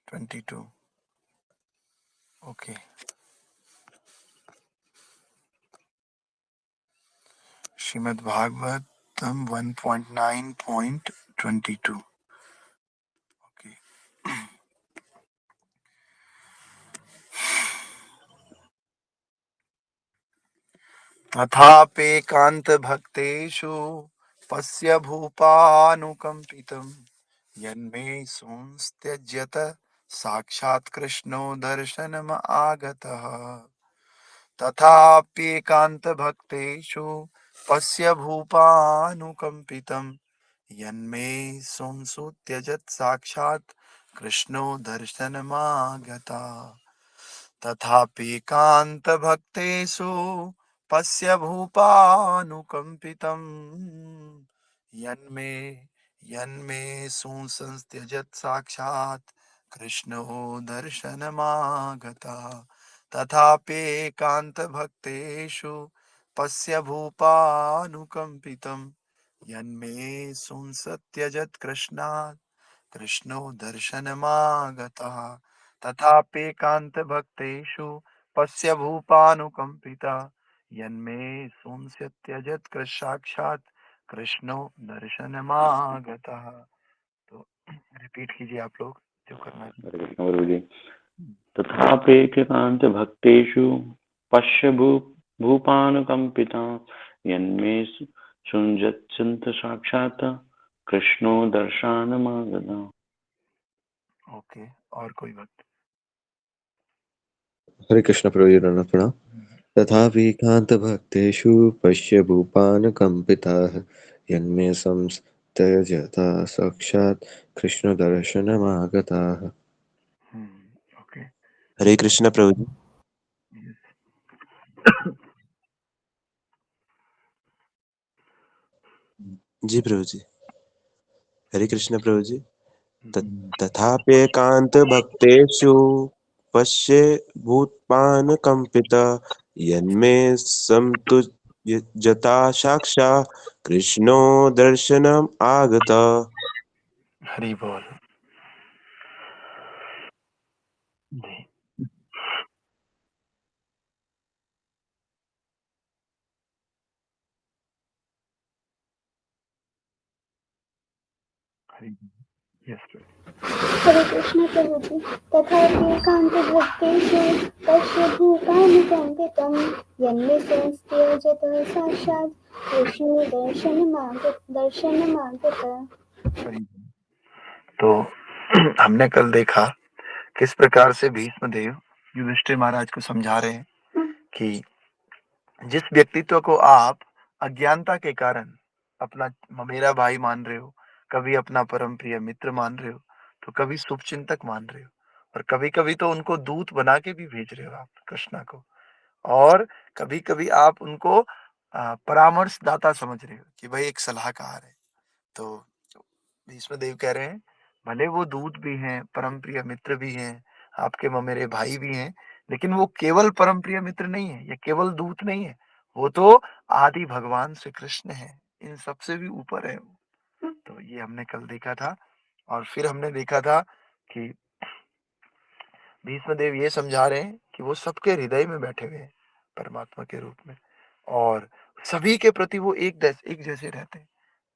22. Okay. Shrimad Bhagavatam 1.9.22. Okay. तथापेकांत भक्तेषु पश्य भूपानुकंपितम् यन्मे संस्त्यज्यत साक्षात् कृष्णो दर्शनम आगतः तथाप्येकांत भक्तेषु पश्य भूपानुकंपितम् यन्मे संसुत्यजत् साक्षात् कृष्णो दर्शनमागता तथाप्येकान्तभक्तेषु पश्य भूपानुकंपितम् यन्मे यन्मे संसत्यजत् साक्षात् कृष्णो दर्शनमागता तथाप्येकान्तभक्तेषु पश्य भूपानुकंपितम् यन्मे संसत्यजत् कृष्णात् कृष्णो दर्शनमागतः तथाप्येकान्तभक्तेषु पश्य भूपानुकंपिता यन्मे संस्त्यजत् साक्षात् कृष्णो दर्शनमागतः। तो रिपीट कीजिए आप लोग जो करना है। तथापेक्षिकांत भक्तेषु पश्य भूपानुकंपिता यन्मे सुञ्जच्छन्त साक्षात् कृष्णो दर्शनमागता। ओके, और कोई बात? हरे कृष्ण प्रभु। तथापीकान्तभक्तेषु पश्य भूपानुकम्पिताः यन्मे संस्तयजता साक्षात् कृष्णदर्शनमागताः। ओके। हरे कृष्ण प्रभु जी। जी प्रभु जी। हरे कृष्ण प्रभु जी। तथाप्येकांत भक्तेषु पश्ये भूपानकंपिता यन्मे संतुजता साक्षात् कृष्णो दर्शनम आगता। हरि बोल जी। हरि यस। हरे कृष्ण प्रभु जी। तथाप्येकान्तभक्तेषु पश्य भूपानुकम्पितं यन्मे संस्त्यजत साक्षात् कृष्णो दर्शनमागतः। तो हमने कल देखा किस प्रकार से भीष्म देव युधिष्ठिर महाराज को समझा रहे हैं कि जिस व्यक्तित्व को आप अज्ञानता के कारण अपना मेरा भाई मान रहे हो, कभी अपना परम प्रिय मित्र मान रहे हो, तो कभी शुभचिंतक मान रहे हो, और कभी कभी तो उनको दूत बना के भी भेज रहे हो आप कृष्णा को, और कभी कभी आप उनको परामर्शदाता समझ रहे हो कि भाई एक सलाहकार है। तो भीष्म देव कह रहे हैं भले वो दूत भी हैं, परम प्रिय मित्र भी हैं, आपके मेरे भाई भी हैं, लेकिन वो केवल परम प्रिय मित्र नहीं है, या केवल दूत नहीं है, वो तो आदि भगवान श्री कृष्ण है, इन सबसे भी ऊपर है वो। तो ये हमने कल देखा था। और फिर हमने देखा था कि भीष्म देव ये समझा रहे हैं कि वो सबके हृदय में बैठे हुए हैं परमात्मा के रूप में, और सभी के प्रति वो एक जैसे रहते हैं।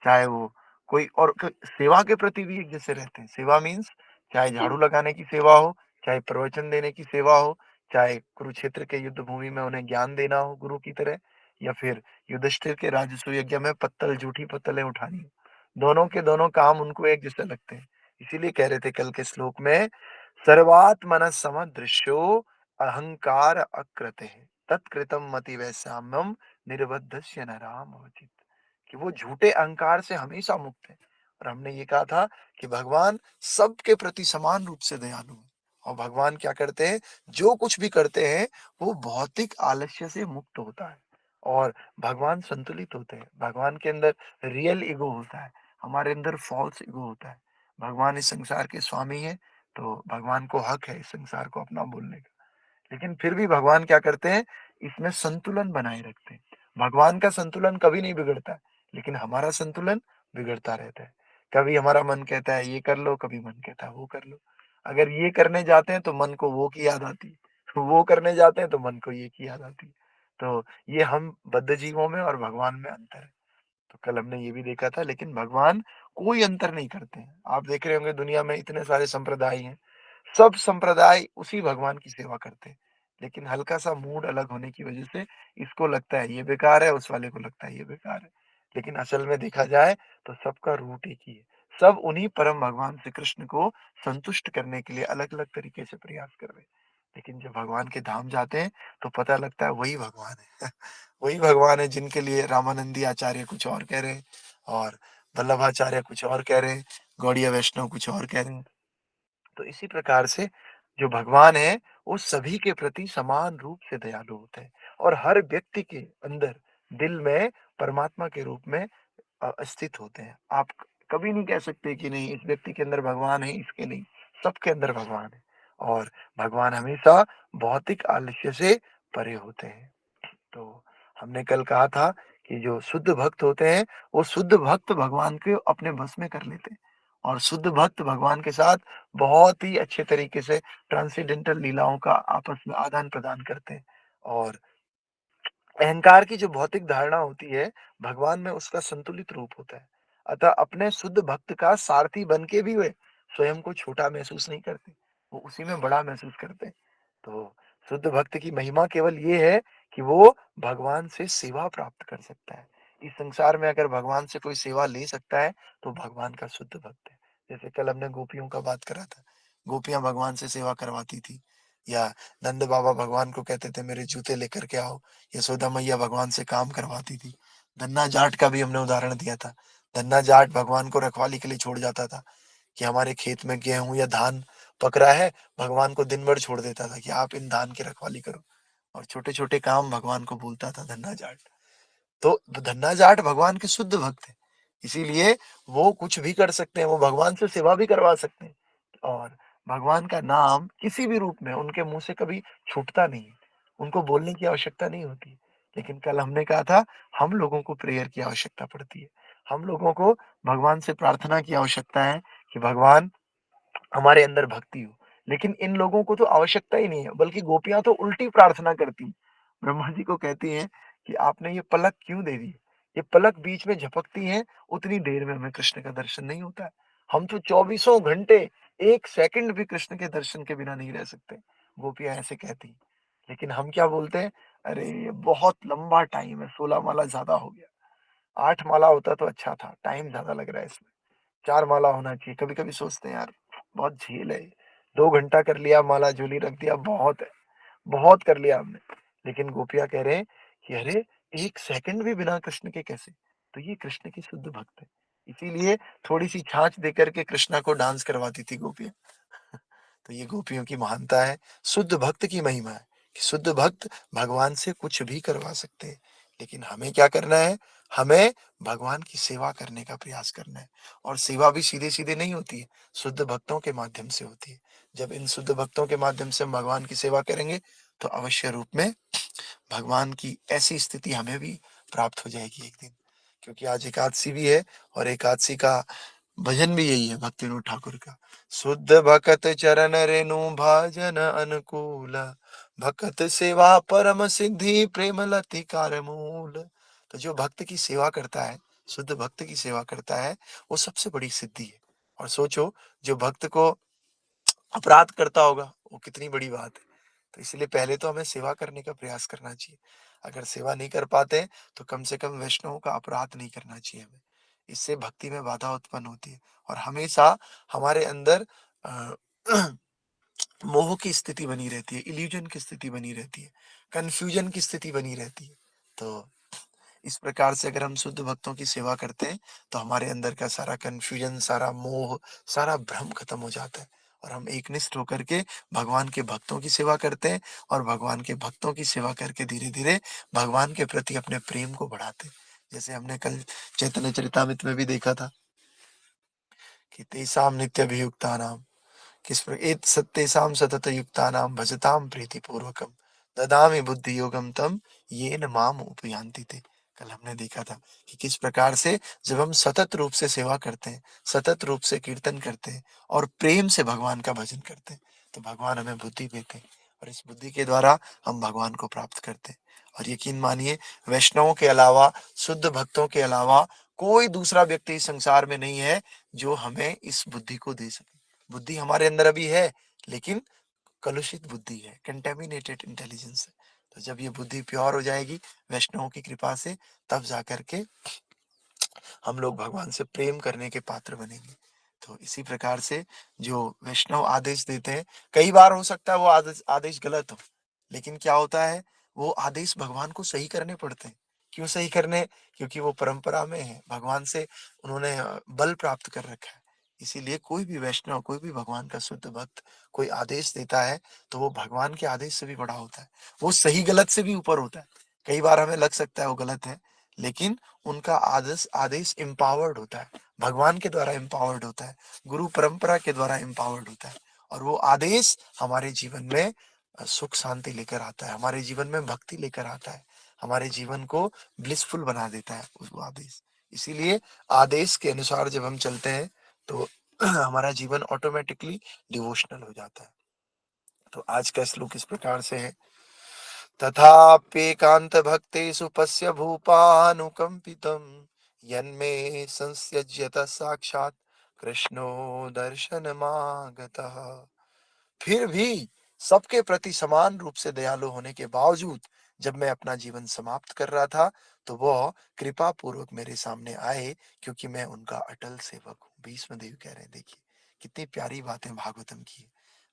चाहे वो कोई और सेवा के प्रति भी एक जैसे रहते हैं। सेवा मीन्स चाहे झाड़ू लगाने की सेवा हो, चाहे प्रवचन देने की सेवा हो, चाहे कुरुक्षेत्र के युद्ध भूमि में उन्हें ज्ञान देना हो गुरु की तरह, या फिर युधिष्ठिर के राजसूय यज्ञ में जूठी पत्तलें उठानी हो, दोनों के दोनों काम उनको एक जैसे लगते हैं। इसीलिए कह रहे थे कल के श्लोक में, सर्वात्मन समदृश्यो अहंकार अकृते तत्कृतम मति वैसाम्यम निर्बद्धस्य नराम अवचित, कि वो झूठे अहंकार से हमेशा मुक्त है। और हमने ये कहा था कि भगवान सबके प्रति समान रूप से दयालु है, और भगवान क्या करते हैं, जो कुछ भी करते हैं वो भौतिक आलस्य से मुक्त होता है, और भगवान संतुलित होते हैं। भगवान के अंदर रियल ईगो होता है, हमारे अंदर फॉल्स ईगो होता है। भगवान इस संसार के स्वामी है, तो भगवान को हक है इस संसार को अपना बोलने का, लेकिन फिर भी भगवान क्या करते हैं, इसमें संतुलन बनाए रखते हैं। भगवान का संतुलन कभी नहीं बिगड़ता है, लेकिन हमारा संतुलन बिगड़ता रहता है। कभी हमारा मन कहता है ये कर लो, कभी मन कहता है वो कर लो। अगर ये करने जाते हैं तो मन को वो की याद आती है, वो करने जाते हैं तो मन को ये की याद आती है। तो ये हम बद्ध जीवों में और भगवान में अंतर है। तो कल हमने ये भी देखा था, लेकिन भगवान कोई अंतर नहीं करते हैं। आप देख रहे होंगे दुनिया में इतने सारे संप्रदाय हैं, सब संप्रदाय उसी भगवान की सेवा करते हैं। लेकिन हल्का-सा मूड अलग होने की वजह से इसको लगता है ये बेकार है, उस वाले को लगता है ये बेकार है। लेकिन असल में देखा जाए तो सबका रूट एक ही है। सब उन्हीं परम भगवान श्री कृष्ण को संतुष्ट करने के लिए अलग-अलग तरीके से प्रयास कर रहे हैं। लेकिन जब भगवान के धाम जाते हैं तो पता लगता है वही भगवान है। वही भगवान है जिनके लिए रामानंदी आचार्य कुछ और कह रहे हैं और वल्लभाचार्य कुछ और कह रहे हैं, गौड़ीय वैष्णव कुछ और कह रहे हैं। तो इसी प्रकार से जो भगवान है, वो सभी के प्रति समान रूप से दयालु होते हैं और हर व्यक्ति के अंदर दिल में परमात्मा के रूप में स्थित होते हैं। आप कभी नहीं कह सकते कि नहीं इस व्यक्ति के अंदर भगवान है, इसके नहीं, सबके अंदर भगवान है और भगवान हमेशा भौतिक आलस्य से परे होते हैं। तो हमने कल कहा था कि जो शुद्ध भक्त होते हैं, वो शुद्ध भक्त भगवान को अपने बस में कर लेते हैं और शुद्ध भक्त भगवान के साथ बहुत ही अच्छे तरीके से ट्रांसेंडेंटल लीलाओं का आपस में आदान-प्रदान करते हैं और अहंकार की जो भौतिक धारणा होती है, भगवान में उसका संतुलित रूप होता है। अतः अपने शुद्ध भक्त का सारथी बन के भी वे स्वयं को छोटा महसूस नहीं करते, वो उसी में बड़ा महसूस करते हैं। तो शुद्ध भक्त की महिमा केवल ये है कि वो भगवान से सेवा प्राप्त कर सकता है। इस संसार में अगर भगवान से कोई सेवा ले सकता है, तो भगवान का शुद्ध भक्त है। जैसे कल हमने गोपियों का बात करा था, गोपियाँ भगवान से सेवा करवाती थी या नंद बाबा भगवान को कहते थे मेरे जूते लेकर के आओ। यशोदा मैया भगवान से काम करवाती थी। धन्ना जाट का भी हमने उदाहरण दिया था। धन्ना जाट भगवान को रखवाली के लिए छोड़ जाता था कि हमारे खेत में गेहूँ या धान पक रहा है, भगवान को दिन भर छोड़ देता था कि आप इन धान की रखवाली करो और छोटे-छोटे काम भगवान को बोलता था धन्ना जाट। तो धन्ना जाट भगवान के शुद्ध भक्त हैं। इसीलिए वो कुछ भी कर सकते हैं, वो भगवान से सेवा भी करवा सकते हैं और भगवान का नाम किसी भी रूप में उनके मुँह से कभी छूटता नहीं है। उनको बोलने की आवश्यकता नहीं होती। लेकिन कल हमने कहा था हम लोगों को प्रेयर की आवश्यकता पड़ती है। हम लोगों को भगवान से प्रार्थना की आवश्यकता है कि भगवान हमारे अंदर भक्ति हो। लेकिन इन लोगों को तो आवश्यकता ही नहीं है, बल्कि गोपियाँ तो उल्टी प्रार्थना करती हैं। ब्रह्मा जी को कहती हैं कि आपने ये पलक क्यों दे दी? ये पलक बीच में झपकती हैं, उतनी देर में हमें कृष्ण का दर्शन नहीं होता है। हम तो चौबीसों घंटे 1 सेकंड भी कृष्ण के दर्शन के बिना नहीं रह सकते। गोपियाँ ऐसे कहती हैं। लेकिन हम क्या बोलते हैं? अरे! ये बहुत लंबा टाइम है, 16 माला ज़्यादा हो गया। 8 माला होता तो अच्छा था, टाइम ज़्यादा लग रहा है इसमें। 4 माला होना चाहिए। कभी-कभी सोचते हैं यार बहुत झेल है ये। 2 घंटा कर लिया, माला झोली रख दिया, बहुत है। बहुत कर लिया हमने। लेकिन गोपियाँ कह रहे हैं कि अरे! 1 सेकंड भी बिना कृष्ण के कैसे? तो ये कृष्ण की शुद्ध भक्त है। इसीलिए थोड़ी-सी छाछ देकर के कृष्णा को डांस करवाती थी गोपियाँ। तो ये गोपियों की महानता है, शुद्ध भक्त की महिमा है कि शुद्ध भक्त भगवान से कुछ भी करवा सकते हैं। लेकिन हमें क्या करना है? हमें भगवान की सेवा करने का प्रयास करना है और सेवा भी सीधे-सीधे नहीं होती है, शुद्ध भक्तों के माध्यम से होती है। जब इन शुद्ध भक्तों के माध्यम से हम भगवान की सेवा करेंगे, तो अवश्य रूप में भगवान की ऐसी स्थिति हमें भी प्राप्त हो जाएगी एक दिन। क्योंकि आज एकादशी भी है और एकादशी का भजन भी यही है भक्ति विनोद ठाकुर का। शुद्ध भकत चरण रेणु भाजन अनुकूल, भकत सेवा परम सिद्धि प्रेम लति कार मूल। तो जो भक्त की सेवा करता है, शुद्ध भक्त की सेवा करता है, वो सबसे बड़ी सिद्धि है। और सोचो जो भक्त को अपराध करता होगा, वो कितनी बड़ी बात है। तो इसलिए पहले तो हमें सेवा करने का प्रयास करना चाहिए। अगर सेवा नहीं कर पाते, तो कम से कम वैष्णवों का अपराध नहीं करना चाहिए हमें। इससे भक्ति में बाधा उत्पन्न होती है और हमेशा हमारे अंदर अ, मोह की स्थिति बनी रहती है, इल्यूजन की स्थिति बनी रहती है, कन्फ्यूजन की स्थिति बनी रहती है। तो इस प्रकार से अगर हम शुद्ध भक्तों की सेवा करते हैं, तो हमारे अंदर का सारा कन्फ्यूजन, सारा मोह, सारा भ्रम खत्म हो जाता है और हम एकनिष्ठ होकर के भगवान के भक्तों की सेवा करते हैं और भगवान के भक्तों की सेवा करके धीरे-धीरे भगवान के प्रति अपने प्रेम को बढ़ाते हैं। जैसे हमने कल चैतन्य चरितामृत में भी देखा था कि तेषां नित्यभियुक्तानां किस प्र एत सत्तेषां सततयुक्तानां भजतां प्रीतिपूर्वकं ददामि बुद्धियोगं तं येन माम उपयान्ति ते। कल हमने देखा था कि किस प्रकार से जब हम सतत रूप से सेवा करते हैं, सतत रूप से कीर्तन करते हैं और प्रेम से भगवान का भजन करते हैं, तो भगवान हमें बुद्धि देते हैं और इस बुद्धि के द्वारा हम भगवान को प्राप्त करते हैं। और यकीन मानिए, वैष्णवों के अलावा, शुद्ध भक्तों के अलावा कोई दूसरा व्यक्ति इस संसार में नहीं है जो हमें इस बुद्धि को दे सके। बुद्धि हमारे अंदर अभी है, लेकिन कलुषित बुद्धि है, कंटेमिनेटेड इंटेलिजेंस है। तो जब ये बुद्धि प्योर हो जाएगी वैष्णवों की कृपा से, तब जाकर के हम लोग भगवान से प्रेम करने के पात्र बनेंगे। तो इसी प्रकार से जो वैष्णव आदेश देते हैं, कई बार हो सकता है वो आदेश गलत हो, लेकिन क्या होता है, वो आदेश भगवान को सही करने पड़ते हैं। क्यों सही करने? क्योंकि वो परंपरा में है, भगवान से उन्होंने बल प्राप्त कर रखा है। इसीलिए कोई भी वैष्णव, कोई भी भगवान का शुद्ध भक्त कोई आदेश देता है, तो वो भगवान के आदेश से भी बड़ा होता है। वो सही गलत से भी ऊपर होता है। कई बार हमें लग सकता है वो गलत है, लेकिन उनका आदेश आदेश एम्पावर्ड होता है, भगवान के द्वारा एम्पावर्ड होता है, गुरु परंपरा के द्वारा एम्पावर्ड होता है। और वो आदेश हमारे जीवन में सुख शांति लेकर आता है, हमारे जीवन में भक्ति लेकर आता है, हमारे जीवन को ब्लिसफुल बना देता है वो आदेश। इसीलिए आदेश के अनुसार जब हम चलते हैं तो हमारा जीवन ऑटोमेटिकली डिवोशनल हो जाता है। तो आज का श्लोक इस प्रकार से है, तथाप्येकांत भक्तेषु पश्य भूपानुकंपितं यन्मे संस्यज्यत साक्षात् कृष्णो दर्शनमागतः। फिर भी सबके प्रति समान रूप से दयालु होने के बावजूद जब मैं अपना जीवन समाप्त कर रहा था, तो वह कृपा पूर्वक मेरे सामने आए, क्योंकि मैं उनका अटल सेवक हूँ। भीष्म देव कह रहे हैं, देखिए कितनी प्यारी बातें भागवतम की है।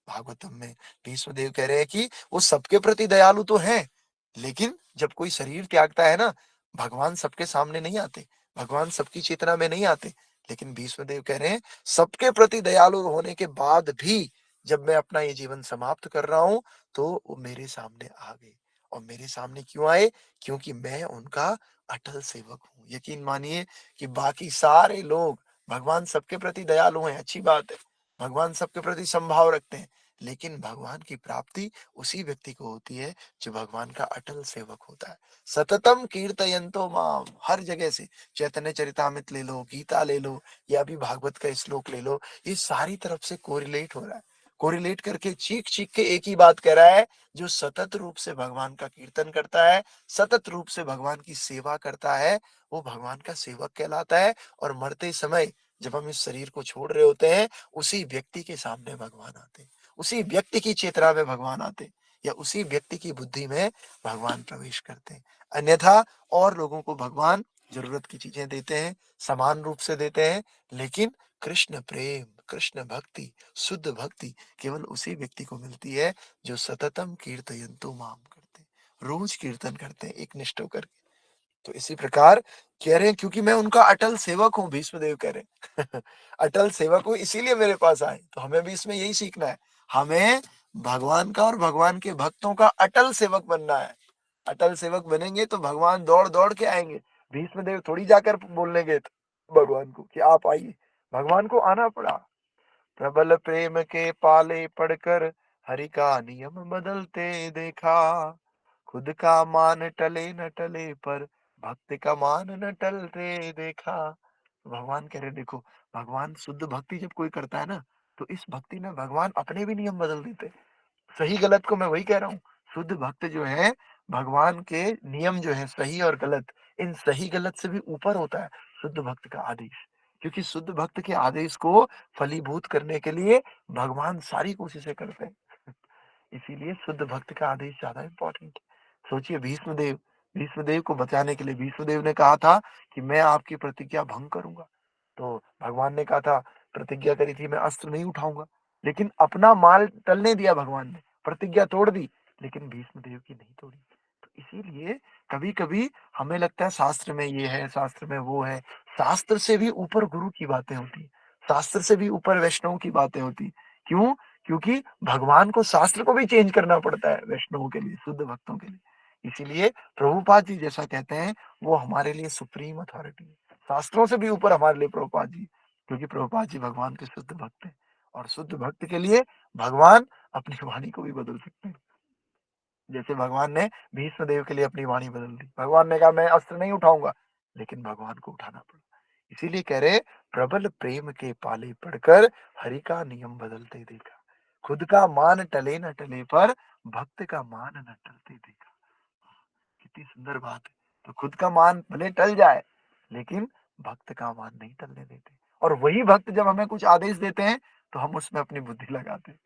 भागवतम में भीष्म देव कह रहे हैं कि वो सबके प्रति दयालु तो हैं, लेकिन जब कोई शरीर त्यागता है ना, भगवान सबके सामने नहीं आते, भगवान सबकी चेतना में नहीं आते। लेकिन भीष्म देव कह रहे हैं, सबके प्रति दयालु होने के बाद भी जब मैं अपना ये जीवन समाप्त कर रहा हूं, तो वो मेरे सामने आ गए। और मेरे सामने क्यों आए? क्योंकि मैं उनका अटल सेवक हूँ। यकीन मानिए कि बाकी सारे लोग, भगवान सबके प्रति दयालु हैं, अच्छी बात है, भगवान सबके प्रति संभाव रखते हैं, लेकिन भगवान की प्राप्ति उसी व्यक्ति को होती है जो भगवान का अटल सेवक होता है। सततम कीर्तयन्तो माम, हर जगह से, चैतन्य चरितामृत ले लो, गीता ले लो, या अभी भागवत का श्लोक ले लो, ये सारी तरफ से कोरिलेट हो रहा है। कोरिलेट करके चीख चीख के एक ही बात कह रहा है, जो सतत रूप से भगवान का कीर्तन करता है, सतत रूप से भगवान की सेवा करता है, वो भगवान का सेवक कहलाता है। और मरते समय जब हम इस शरीर को छोड़ रहे होते हैं, उसी व्यक्ति के सामने भगवान आते हैं, उसी व्यक्ति की चेतना में भगवान आते हैं, या उसी व्यक्ति की बुद्धि में भगवान प्रवेश करते हैं। अन्यथा और लोगों को भगवान जरूरत की चीजें देते हैं, समान रूप से देते हैं, लेकिन कृष्ण प्रेम, कृष्ण भक्ति, शुद्ध भक्ति केवल उसी व्यक्ति को मिलती है जो सततम कीर्तयन्तु माम करते हैं, रोज कीर्तन करते हैं एक निष्ठ होकर के। तो इसी प्रकार कह रहे हैं, क्योंकि मैं उनका अटल सेवक हूँ, भीष्मदेव कह रहे हैं अटल सेवक हूँ, इसीलिए मेरे पास आए। तो हमें भी इसमें यही सीखना है, हमें भगवान का और भगवान के भक्तों का अटल सेवक बनना है। अटल सेवक बनेंगे तो भगवान दौड़ दौड़ के आएंगे। भीष्मदेव थोड़ी जाकर बोलने गए थे भगवान को कि आप आइए, भगवान को आना पड़ा। प्रबल प्रेम के पाले पड़कर हरि का नियम बदलते देखा, खुद का मान टले न टले पर भक्त का मान न टलते देखा। भगवान कह रहे, देखो, भगवान शुद्ध भक्ति जब कोई करता है ना, तो इस भक्ति में भगवान अपने भी नियम बदल देते हैं। सही गलत को मैं वही कह रहा हूँ, शुद्ध भक्त जो है, भगवान के नियम जो है सही और गलत, इन सही गलत से भी ऊपर होता है शुद्ध भक्त का आदेश। क्योंकि शुद्ध भक्त के आदेश को फलीभूत करने के लिए भगवान सारी कोशिशें करते हैं। इसीलिए शुद्ध भक्त का आदेश ज्यादा इंपॉर्टेंट है। सोचिए, भीष्मदेव को बचाने के लिए भीष्मदेव ने कहा था कि मैं आपकी प्रतिज्ञा भंग करूंगा। तो भगवान ने कहा था, प्रतिज्ञा करी थी मैं अस्त्र नहीं उठाऊंगा, लेकिन अपना माल टलने दिया भगवान ने, प्रतिज्ञा तोड़ दी, लेकिन भीष्मदेव की नहीं तोड़ी। तो इसीलिए कभी कभी हमें लगता है शास्त्र में ये है, शास्त्र में वो है, शास्त्र से भी ऊपर गुरु की बातें होती, शास्त्र से भी ऊपर वैष्णव की बातें होती। क्यों? क्योंकि भगवान को, शास्त्र को भी चेंज करना पड़ता है वैष्णवों के लिए, शुद्ध भक्तों के लिए। इसीलिए प्रभुपाद जी जैसा कहते हैं, वो हमारे लिए सुप्रीम अथॉरिटी है, शास्त्रों से भी ऊपर हमारे लिए प्रभुपाद जी, क्योंकि प्रभुपाद जी भगवान के शुद्ध भक्त हैं। और शुद्ध भक्त के लिए भगवान अपनी वाणी को भी बदल सकते हैं। जैसे भगवान ने भीष्म देव के लिए अपनी वाणी बदल दी। भगवान ने कहा मैं अस्त्र नहीं उठाऊँगा, लेकिन भगवान को उठाना पड़ा। इसीलिए कह रहे प्रबल प्रेम के पाले पड़कर हरि का नियम बदलते देखा। खुद का मान टले न टले पर भक्त का मान न टलते देखा। कितनी सुंदर बात है। तो खुद का मान भले टल जाए, लेकिन भक्त का मान नहीं टलने देते। और वही भक्त जब हमें कुछ आदेश देते हैं, तो हम उसमें अपनी बुद्धि लगाते हैं,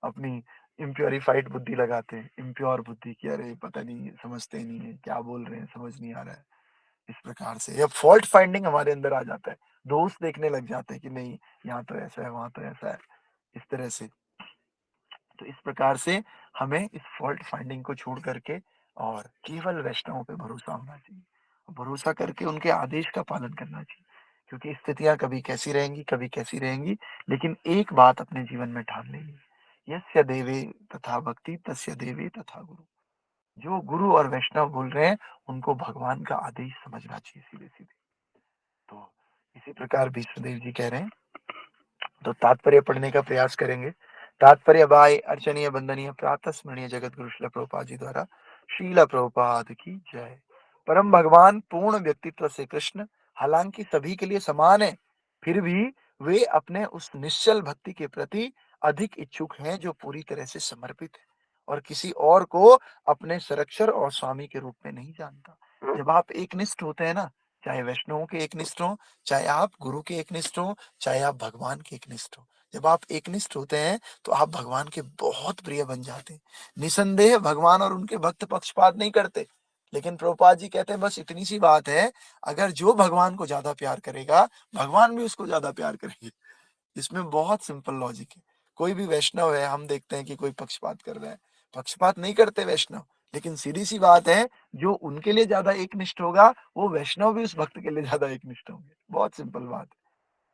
अपनी इम्प्योरिफाइड बुद्धि लगाते हैं, इम्प्योर बुद्धि की अरे पता नहीं समझते नहीं है, क्या बोल रहे हैं समझ नहीं आ रहा है। इस प्रकार से या फॉल्ट फाइंडिंग हमारे अंदर आ जाता है। दोष देखने लग जाते हैं कि नहीं यहाँ तो ऐसा है, वहाँ तो ऐसा है, इस तरह से। तो इस प्रकार से हमें इस फॉल्ट फाइंडिंग को छोड़ करके और केवल वैष्णवों पे भरोसा होना चाहिए। भरोसा करके उनके आदेश का पालन करना चाहिए। क्योंकि स्थितियाँ कभी कैसी रहेंगी, कभी कैसी रहेंगी, लेकिन एक बात अपने जीवन में ठान लेनी है, यस्य देवे तथा भक्ति तस्य देवे तथा गुरु। जो गुरु और वैष्णव बोल रहे हैं, उनको भगवान का आदेश समझना चाहिए सीधे-सीधे। तो इसी प्रकार भीष्मदेव जी कह रहे हैं, तो तात्पर्य पढ़ने का प्रयास करेंगे। तात्पर्य बाय अर्चनीय वंदनीय प्रातः स्मरणीय जगत गुरु श्रील प्रभुपाद जी द्वारा। श्रील प्रभुपाद की जय। परम भगवान पूर्ण व्यक्तित्व से कृष्ण हालांकि सभी के लिए समान है, फिर भी वे अपने उस निश्चल भक्ति के प्रति अधिक इच्छुक हैं जो पूरी तरह से समर्पित है और किसी और को अपने संरक्षक और स्वामी के रूप में नहीं जानता। जब आप एकनिष्ठ होते हैं ना, चाहे वैष्णवों के एकनिष्ठ हो, चाहे आप गुरु के एकनिष्ठ हो, चाहे आप भगवान के एकनिष्ठ हो, जब आप एकनिष्ठ होते हैं तो आप भगवान के बहुत प्रिय बन जाते हैं। निसंदेह भगवान और उनके भक्त पक्षपात नहीं करते, लेकिन प्रभुपाद जी कहते हैं बस इतनी सी बात है, अगर जो भगवान को ज्यादा प्यार करेगा, भगवान भी उसको ज्यादा प्यार करेंगे। इसमें बहुत सिंपल लॉजिक है। कोई भी वैष्णव है, हम देखते हैं कि कोई पक्षपात कर रहा है, पक्षपात नहीं करते वैष्णव, लेकिन सीधी सी बात है, जो उनके लिए ज्यादा एकनिष्ठ होगा, वो वैष्णव भी उस भक्त के लिए ज्यादा एकनिष्ठ होंगे। बहुत सिंपल बात है।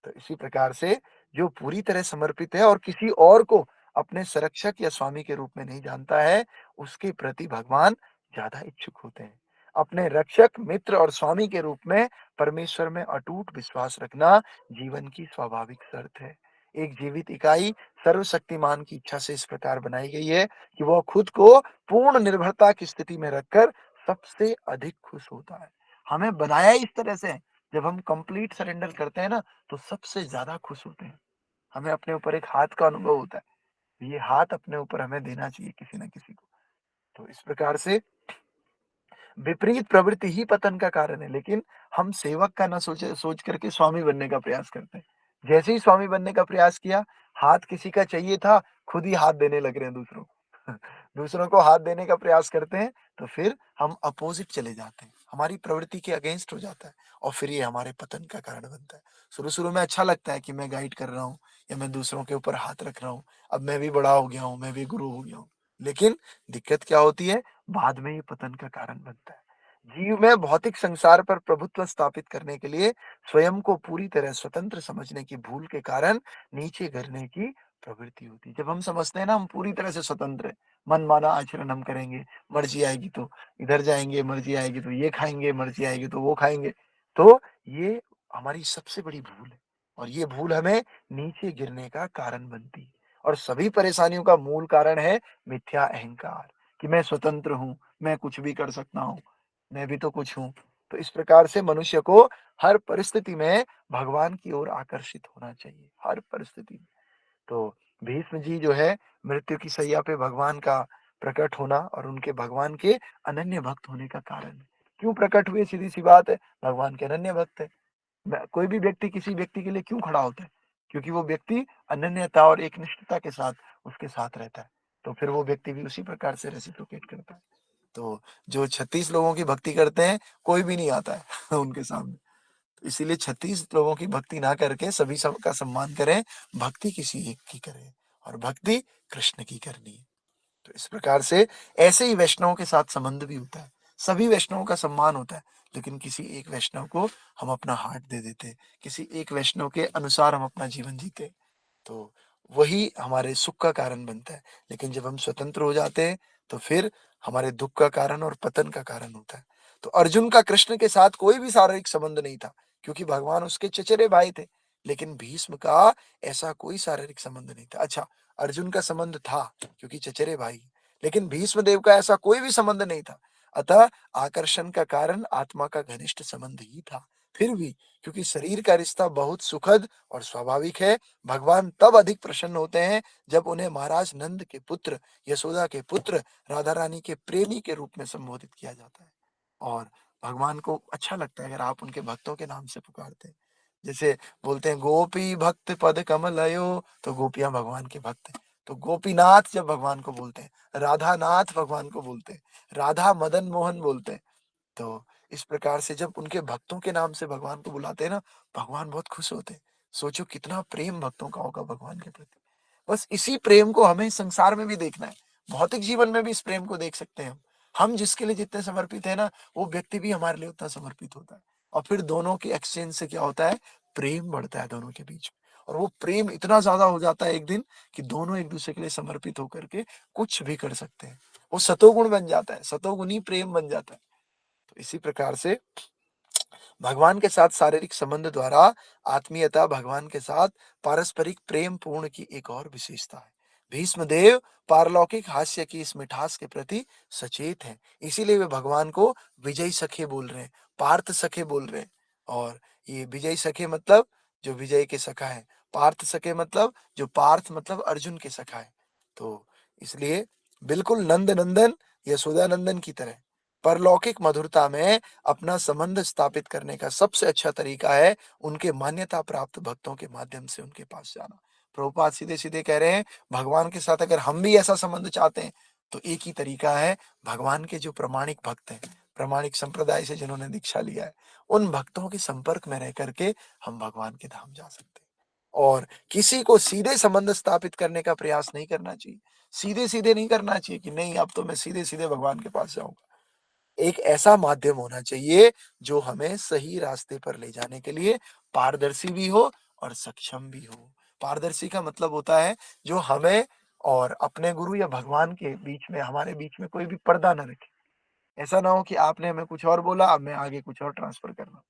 तो इसी प्रकार से जो पूरी तरह समर्पित है और किसी और को अपने संरक्षक या स्वामी के रूप में नहीं जानता है, उसके प्रति भगवान ज्यादा इच्छुक होते हैं। अपने रक्षक, मित्र और स्वामी के रूप में परमेश्वर में अटूट विश्वास रखना जीवन की स्वाभाविक शर्त है। एक जीवित इकाई सर्वशक्तिमान की इच्छा से इस प्रकार बनाई गई है कि वह खुद को पूर्ण निर्भरता की स्थिति में रखकर सबसे अधिक खुश होता है। हमें बनाया इस तरह से है, जब हम कंप्लीट सरेंडर करते हैं ना, तो सबसे ज्यादा खुश होते हैं। हमें अपने ऊपर एक हाथ का अनुभव होता है, ये हाथ अपने ऊपर हमें देना चाहिए किसी न किसी को। तो इस प्रकार से विपरीत प्रवृत्ति ही पतन का कारण है, लेकिन हम सेवक का ना सोच करके स्वामी बनने का प्रयास करते हैं। जैसे ही स्वामी बनने का प्रयास किया, हाथ किसी का चाहिए था, खुद ही हाथ देने लग रहे हैं दूसरों को। दूसरों को हाथ देने का प्रयास करते हैं, तो फिर हम अपोजिट चले जाते हैं, हमारी प्रवृत्ति के अगेंस्ट हो जाता है और फिर ये हमारे पतन का कारण बनता है। शुरू-शुरू में अच्छा लगता है कि मैं गाइड कर रहा हूँ या मैं दूसरों के ऊपर हाथ रख रहा हूँ, अब मैं भी बड़ा हो गया हूँ, मैं भी गुरु हो गया हूँ। लेकिन दिक्कत क्या होती है? बाद में ये पतन का कारण बनता है। जीव में भौतिक संसार पर प्रभुत्व स्थापित करने के लिए स्वयं को पूरी तरह स्वतंत्र समझने की भूल के कारण नीचे गिरने की प्रवृत्ति होती है। जब हम समझते हैं ना हम पूरी तरह से स्वतंत्र हैं, मनमाना आचरण हम करेंगे, मर्जी आएगी तो इधर जाएँगे, मर्जी आएगी तो ये खाएँगे, मर्जी आएगी तो वो खाएँगे। तो ये हमारी सबसे बड़ी भूल है और ये भूल हमें नीचे गिरने का कारण बनती है। और सभी परेशानियों का मूल कारण है मिथ्या अहंकार, कि मैं स्वतंत्र हूँ, मैं कुछ भी कर सकता हूँ, मैं भी तो कुछ हूँ। तो इस प्रकार से मनुष्य को हर परिस्थिति में भगवान की ओर आकर्षित होना चाहिए, हर परिस्थिति में। तो भीष्म जी जो है मृत्यु की शैया पे भगवान का प्रकट होना और उनके भगवान के अनन्य भक्त होने का कारण है। क्यों प्रकट हुए? सीधी-सी बात है, भगवान के अनन्य भक्त है। कोई भी व्यक्ति किसी व्यक्ति के लिए क्यों खड़ा होता है? क्योंकि वो व्यक्ति अनन्यता और एकनिष्ठता के साथ उसके साथ रहता है। तो फिर वो व्यक्ति भी उसी प्रकार से रेसिप्रोकेट करता है। तो जो 36 लोगों की भक्ति करते हैं, कोई भी नहीं आता है उनके सामने। तो इसीलिए 36 लोगों की भक्ति ना करके सभी सबका सम्मान करें, भक्ति किसी एक की करें और भक्ति कृष्ण की करनी है। तो इस प्रकार से ऐसे ही वैष्णवों के साथ संबंध भी होता है। सभी वैष्णवों का सम्मान होता है, लेकिन किसी एक वैष्णव को हम अपना हार्ट दे देते हैं, किसी एक वैष्णव के अनुसार हम अपना जीवन जीते हैं। तो वही हमारे सुख का कारण बनता है। लेकिन जब हम स्वतंत्र हो जाते हैं, तो फिर हमारे दुःख का कारण और पतन का कारण होता है। तो अर्जुन का कृष्ण के साथ कोई भी शारीरिक संबंध नहीं था, क्योंकि भगवान उसके चचेरे भाई थे। लेकिन भीष्म का ऐसा कोई शारीरिक संबंध नहीं था। अच्छा, अर्जुन का संबंध था, क्योंकि चचेरे भाई, लेकिन भीष्मदेव का ऐसा कोई भी संबंध नहीं था। अतः आकर्षण का कारण आत्मा का घनिष्ठ संबंध ही था। फिर भी क्योंकि शरीर का रिश्ता बहुत सुखद और स्वाभाविक है, भगवान तब अधिक प्रसन्न होते हैं जब उन्हें महाराज नंद के पुत्र, यशोदा के पुत्र, राधा रानी के प्रेमी के रूप में संबोधित किया जाता है। और भगवान को अच्छा लगता है अगर आप उनके भक्तों के नाम से पुकारते हैं। जैसे बोलते हैं गोपी भक्त पद कमलयो, तो गोपियां भगवान के भक्त हैं। तो गोपीनाथ जब भगवान को बोलते हैं, राधा नाथ भगवान को बोलते हैं, राधा मदन मोहन बोलते हैं। तो इस प्रकार से जब उनके भक्तों के नाम से भगवान को बुलाते हैं ना, भगवान बहुत खुश होते हैं। सोचो कितना प्रेम भक्तों का होगा भगवान के प्रति। बस इसी प्रेम को हमें संसार में भी देखना है। भौतिक जीवन में भी इस प्रेम को देख सकते हैं हम। हम जिसके लिए जितने समर्पित हैं ना, वो व्यक्ति भी हमारे लिए उतना समर्पित होता है। और फिर दोनों के एक्सचेंज से क्या होता है? प्रेम बढ़ता है दोनों के बीच में। और वो प्रेम इतना ज़्यादा हो जाता है एक दिन कि दोनों एक-दूसरे के लिए समर्पित होकर के कुछ भी कर सकते हैं। वो सतोगुण बन जाता है, सतोगुणी प्रेम बन जाता है। तो इसी प्रकार से भगवान के साथ शारीरिक संबंध द्वारा आत्मीयता भगवान के साथ पारस्परिक प्रेम पूर्ण की एक और विशेषता है। भीष्मदेव पारलौकिक हास्य की इस मिठास के प्रति सचेत हैं, इसीलिए वे भगवान को विजयी सखे बोल रहे हैं, पार्थ सखे बोल रहे हैं। और ये विजयी सखे मतलब जो विजय के सखा है, पार्थ सखे मतलब जो पार्थ मतलब अर्जुन के सखा है। तो इसलिए बिल्कुल नंद नंदन यशोदा नंदन की तरह परलौकिक मधुरता में अपना संबंध स्थापित करने का सबसे अच्छा तरीका है उनके मान्यता प्राप्त भक्तों के माध्यम से उनके पास जाना। प्रभुपाद सीधे-सीधे कह रहे हैं, भगवान के साथ अगर हम भी ऐसा संबंध चाहते हैं, तो एक ही तरीका है, भगवान के जो प्रामाणिक भक्त हैं, प्रामाणिक संप्रदाय से जिन्होंने दीक्षा लिया है, उन भक्तों के संपर्क में रह करके हम भगवान के धाम जा सकते हैं। और किसी को सीधे संबंध स्थापित करने का प्रयास नहीं करना चाहिए। सीधे-सीधे नहीं करना चाहिए कि नहीं अब तो मैं सीधे-सीधे भगवान के पास जाऊँगा। एक ऐसा माध्यम होना चाहिए जो हमें सही रास्ते पर ले जाने के लिए पारदर्शी भी हो और सक्षम भी हो। पारदर्शी का मतलब होता है जो हमें और अपने गुरु या भगवान के बीच में हमारे बीच में कोई भी पर्दा ना रखे। ऐसा ना हो कि आपने हमें कुछ और बोला, अब मैं आगे कुछ और ट्रांसफ़र कर रहा हूँ।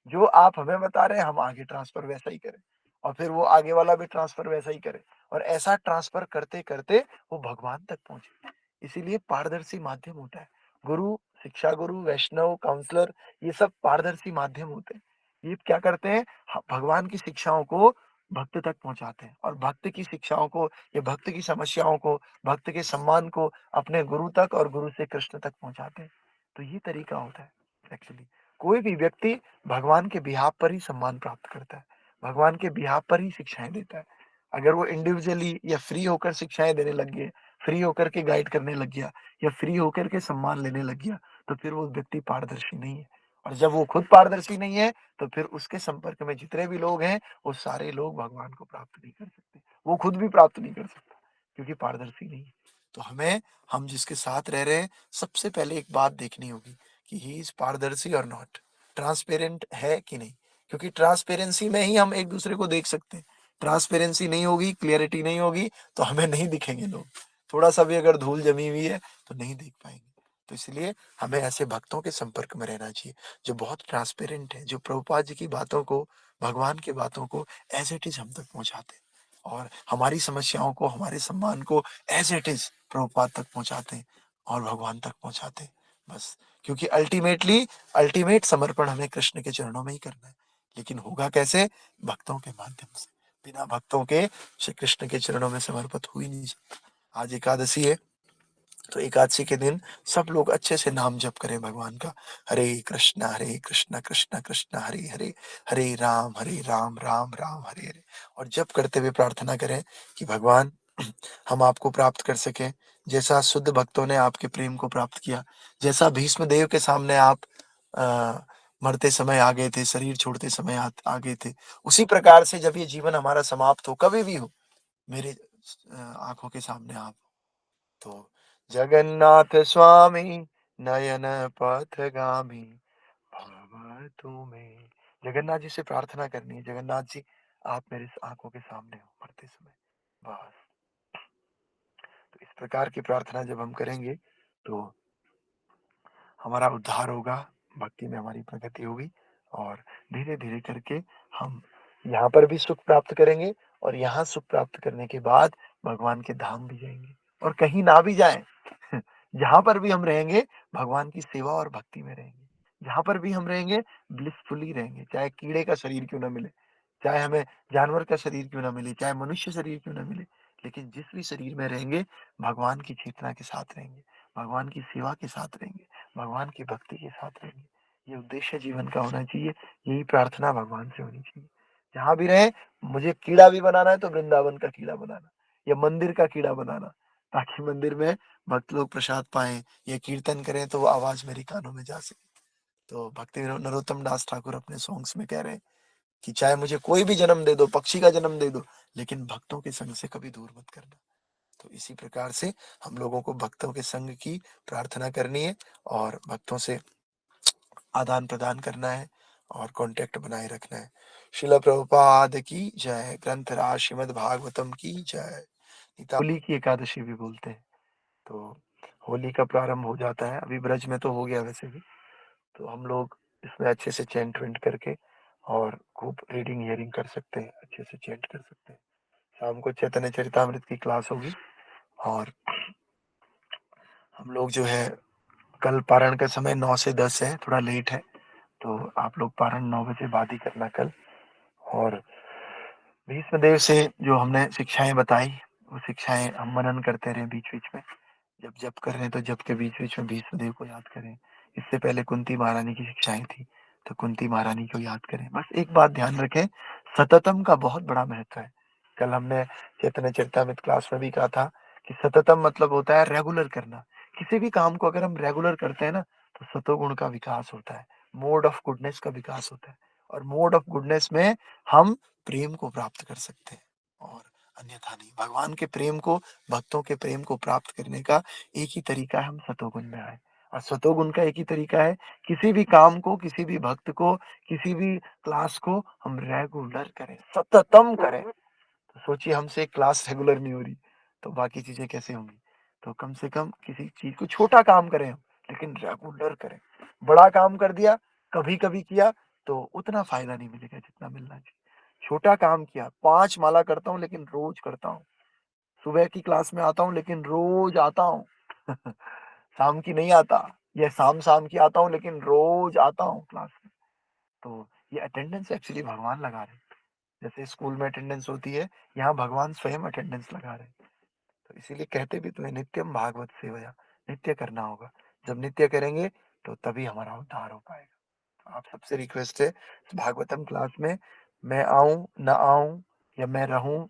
जो आप हमें बता रहे हैं, हम आगे ट्रांसफ़र वैसा ही करें और फिर वो आगे वाला भी ट्रांसफ़र वैसा ही करे और ऐसा ट्रांसफ़र करते-करते वो भगवान तक पहुँचे। इसीलिए पारदर्शी माध्यम होता है। गुरु, शिक्षा गुरु, वैष्णव, काउंसलर ये सब पारदर्शी माध्यम होते हैं। ये क्या करते हैं? भगवान की शिक्षाओं को भक्त तक पहुँचाते हैं और भक्त की शिक्षाओं को या भक्त की समस्याओं को, भक्त के सम्मान को अपने गुरु तक और गुरु से कृष्ण तक पहुँचाते हैं। तो ये तरीका होता है एक्चुअली। कोई भी व्यक्ति भगवान के बिहाफ पर ही सम्मान प्राप्त करता है, भगवान के बिहाफ पर ही शिक्षाएँ देता है। अगर वो इंडिविजुअली या फ्री होकर शिक्षाएँ देने लग गए, फ्री होकर के गाइड करने लग गया या फ्री होकर के सम्मान लेने लग गया, तो फिर वो व्यक्ति पारदर्शी नहीं है। और जब वो खुद पारदर्शी नहीं है, तो फिर उसके संपर्क में जितने भी लोग हैं, वो सारे लोग भगवान को प्राप्त नहीं कर सकते। वो खुद भी प्राप्त नहीं कर सकता, क्योंकि पारदर्शी नहीं है। तो हम जिसके साथ रह रहे हैं, सबसे पहले एक बात देखनी होगी कि ही इज़ पारदर्शी और नॉट, ट्रांसपेरेंट है कि नहीं? क्योंकि ट्रांसपेरेंसी में ही हम एक-दूसरे को देख सकते हैं। ट्रांसपेरेंसी नहीं होगी, क्लैरिटी नहीं होगी, तो हमें नहीं दिखेंगे लोग। थोड़ा-सा भी अगर धूल जमी हुई है, तो नहीं देख पाएँगे। तो इसलिए हमें ऐसे भक्तों के संपर्क में रहना चाहिए, जो बहुत ट्रांसपेरेंट हैं, जो प्रभुपाद जी की बातों को, भगवान की बातों को एज़ इट इज़ हम तक पहुँचाते हैं और हमारी समस्याओं को, हमारे सम्मान को एज़ इट इज़ प्रभुपाद तक पहुँचाते हैं और भगवान तक पहुँचाते हैं। बस क्योंकि अल्टीमेट समर्पण हमें कृष्ण के चरणों में ही करना है। लेकिन होगा कैसे? भक्तों के माध्यम से। बिना भक्तों के श्री कृष्ण के चरणों में समर्पित हो ही नहीं सकता। आज एकादशी है, तो एकादशी के दिन सब लोग अच्छे से नाम जप करें भगवान का। हरे कृष्णा कृष्णा कृष्णा हरे हरे, हरे राम राम राम हरे हरे। और जप करते हुए प्रार्थना करें कि भगवान हम आपको प्राप्त कर सकें, जैसा शुद्ध भक्तों ने आपके प्रेम को प्राप्त किया, जैसा भीष्म देव के सामने आप मरते समय आ गए थे, शरीर छोड़ते समय आ गए थे, उसी प्रकार से जब ये जीवन हमारा समाप्त हो, कभी भी हो, मेरे आँखों के सामने आप हो। तो जगन्नाथ स्वामी नयन पथगामी भव तुमें। जगन्नाथ जी से प्रार्थना करनी है, जगन्नाथ जी आप मेरे आँखों के सामने हो मरते समय। बस। तो इस प्रकार की प्रार्थना जब हम करेंगे, तो हमारा उद्धार होगा, भक्ति में हमारी प्रगति होगी और धीरे-धीरे करके हम यहाँ पर भी सुख प्राप्त करेंगे और यहाँ सुख प्राप्त करने के बाद भगवान के धाम भी जाएँगे। और कहीं ना भी जाएं, जहां पर भी हम रहेंगे भगवान की सेवा और भक्ति में रहेंगे। जहां पर भी हम रहेंगे ब्लिसफुली रहेंगे, चाहे कीड़े का शरीर क्यों ना मिले, चाहे हमें जानवर का शरीर क्यों ना मिले, चाहे मनुष्य शरीर क्यों ना मिले, लेकिन जिस भी शरीर में रहेंगे भगवान की चेतना के साथ रहेंगे, भगवान की सेवा के साथ रहेंगे, भगवान की भक्ति के साथ रहेंगे। ये उद्देश्य जीवन का होना चाहिए, यही प्रार्थना भगवान से होनी चाहिए। जहां भी रहे, मुझे कीड़ा भी बनाना है तो वृंदावन का कीड़ा बनाना, या मंदिर का कीड़ा बनाना, ताकि मंदिर में भक्त लोग प्रसाद पाएं या कीर्तन करें तो वो आवाज मेरी कानों में जा सके। तो भक्ति नरोत्तम दास ठाकुर अपने सॉन्ग्स में कह रहे हैं कि चाहे मुझे कोई भी जन्म दे दो, पक्षी का जन्म दे दो, लेकिन भक्तों के संग से कभी दूर मत करना। तो इसी प्रकार से हम लोगों को भक्तों के संग की प्रार्थना करनी है और भक्तों से आदान प्रदान करना है और कांटेक्ट बनाए रखना है। शिला प्रभुपाद की जय। ग्रंथ राज श्रीमद् भागवतम की जय। होली की एकादशी भी बोलते हैं। तो होली का प्रारंभ हो जाता है, अभी ब्रज में तो हो गया वैसे भी। तो हम लोग इसमें अच्छे से चैंट वेंट करके और खूब रीडिंग हियरिंग कर सकते हैं, अच्छे से चैंट कर सकते हैं। शाम को चैतन्य चरितामृत की क्लास होगी और हम लोग जो है कल पारण का समय 9 से 10 है, थोड़ा लेट है, तो आप लोग पारण 9 बजे बाद ही करना कल। और भीष्मदेव से जो हमने शिक्षाएं बताई, वो शिक्षाएं हम मनन करते रहे बीच बीच में। जब जप कर रहे हैं तो जप के बीच बीच में भीष्मदेव को याद करें। इससे पहले कुंती महारानी की शिक्षाएं थी, तो कुंती महारानी को याद करें। बस एक बात ध्यान रखें, सततम का बहुत बड़ा महत्व है। कल हमने चैतन्य चरितामृत क्लास में भी कहा था कि सततम मतलब होता है रेगुलर करना। किसी भी काम को अगर हम रेगुलर करते हैं ना, तो सतोगुण का विकास होता है, मोड ऑफ गुडनेस का विकास होता है। और मोड ऑफ गुडनेस में हम प्रेम को प्राप्त कर सकते हैं और अन्यथा नहीं। भगवान के प्रेम को, भक्तों के प्रेम को प्राप्त करने का एक ही तरीका है, हम सतोगुण में आए। और सतोगुण का एक ही तरीका है, किसी भी काम को, किसी भी भक्त को, किसी भी क्लास को हम रेगुलर करें, सततम करें। तो सोचिए हमसे क्लास रेगुलर नहीं हो रही तो बाकी चीजें कैसे होंगी। तो कम से कम किसी चीज को, छोटा काम करें हम, लेकिन रेगुलर करें। बड़ा काम कर दिया, कभी कभी किया, तो उतना फायदा नहीं मिलेगा जितना मिलना चाहिए। छोटा काम किया, 5 माला करता हूँ लेकिन रोज करता हूँ, सुबह की क्लास में आता हूँ लेकिन रोज आता हूँ शाम की नहीं आता, या शाम शाम की आता हूँ लेकिन रोज आता हूँ क्लास में। तो ये अटेंडेंस एक्चुअली भगवान लगा रहे हैं। जैसे स्कूल में अटेंडेंस होती है, यहाँ भगवान स्वयं अटेंडेंस लगा रहे हैं। तो इसीलिए कहते भी तो है, नित्यम भागवत सेवया, नित्य करना होगा। जब नित्य करेंगे तो तभी हमारा उद्धार हो पाएगा। तो आप सबसे रिक्वेस्ट है, भागवतम क्लास में मैं आऊं ना आऊं, या मैं रहूं